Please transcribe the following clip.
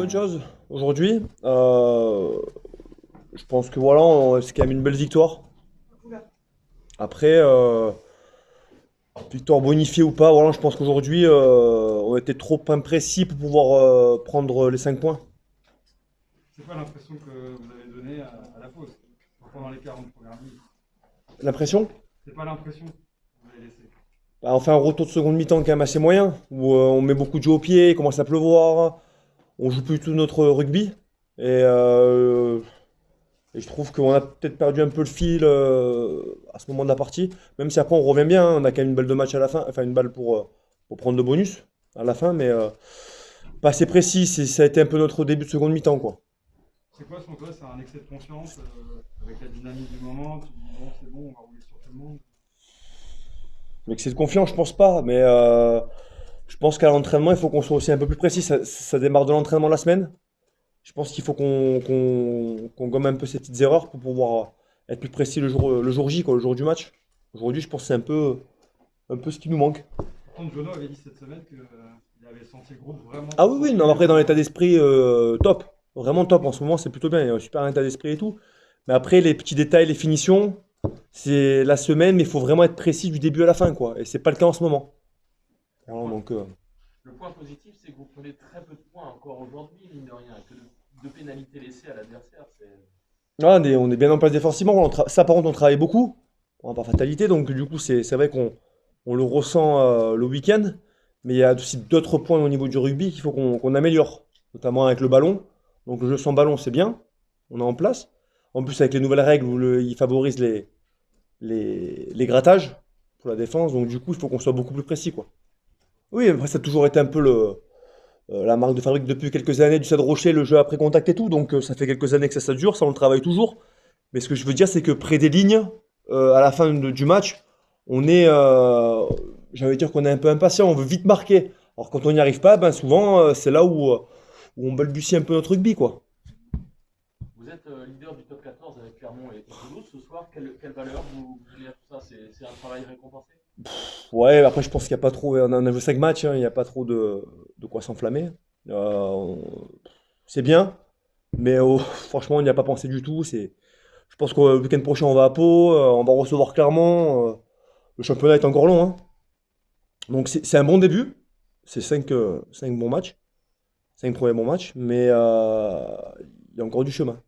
autre chose aujourd'hui. Je pense que voilà, c'est quand même une belle victoire. Après, victoire bonifiée ou pas, voilà, je pense qu'aujourd'hui, on était trop imprécis pour pouvoir prendre les 5 points. C'est quoi l'impression que vous avez donnée à la pause, pendant les 40 premières minutes? L'impression? C'est pas l'impression que vous avez laissée. Bah, on fait un retour de seconde mi-temps quand même assez moyen, où on met beaucoup de jeux au pied, il commence à pleuvoir, on joue plus tout notre rugby. Et, euh, et je trouve qu'on a peut-être perdu un peu le fil à ce moment de la partie, même si après on revient bien, hein, on a quand même une balle de match à la fin, enfin une balle pour prendre le bonus à la fin, mais pas assez précis, ça a été un peu notre début de seconde mi-temps, quoi. C'est quoi selon toi? C'est un excès de confiance avec la dynamique du moment? Tu dis bon, c'est bon, on va rouler sur tout le monde. Mais que c'est de confiance, je pense pas, mais je pense qu'à l'entraînement, il faut qu'on soit aussi un peu plus précis, ça démarre de l'entraînement la semaine. Je pense qu'il faut qu'on gomme un peu ces petites erreurs pour pouvoir être plus précis le jour J, quoi, le jour du match. Aujourd'hui, je pense que c'est un peu ce qui nous manque. Pourtant, Jono avait dit cette semaine qu'il avait senti le groupe vraiment Ah oui, oui, non, concentré. après, dans l'état d'esprit, top. Vraiment top. En ce moment, c'est plutôt bien. Il y a un super état d'esprit et tout. Mais après, les petits détails, les finitions, c'est la semaine, mais il faut vraiment être précis du début à la fin, quoi. Et c'est pas le cas en ce moment. Le Alors, point, donc, le point positif, c'est que vous prenez très peu de points encore aujourd'hui, mine de rien, que de pénalités laissées à l'adversaire. on est bien en place défensivement. Ça, par contre, on travaille beaucoup. On n'a pas fatalité. Donc, du coup, c'est vrai qu'on le ressent le week-end. Mais il y a aussi d'autres points au niveau du rugby qu'il faut qu'on améliore. Notamment avec le ballon. Donc, le jeu sans ballon, c'est bien. On est en place. En plus, avec les nouvelles règles où ils favorisent les grattages pour la défense. Donc, du coup, il faut qu'on soit beaucoup plus précis, quoi. Oui, après, ça a toujours été un peu la marque de fabrique depuis quelques années du Stade Rocher, le jeu après contact et tout. Donc, ça fait quelques années que ça dure. Ça, on le travaille toujours. Mais ce que je veux dire, c'est que près des lignes, à la fin du match, on est, j'ai envie de dire qu'on est un peu impatient. On veut vite marquer. Alors, quand on n'y arrive pas, ben souvent, c'est là où on balbutie un peu notre rugby, quoi. Vous êtes leader du top 14 avec Clermont et Toulouse ce soir. Quelle valeur vous donnez à tout ça? C'est un travail récompensé? Ouais, après, je pense qu'il n'y a pas trop. On a joué 5 matchs, hein, il n'y a pas trop de quoi s'enflammer. C'est bien, mais franchement, on n'y a pas pensé du tout. Je pense que le week-end prochain, on va à Pau, on va recevoir Clermont. Le championnat est encore long, hein. Donc, c'est un bon début. C'est 5 bons matchs, 5 premiers bons matchs, mais il y a encore du chemin.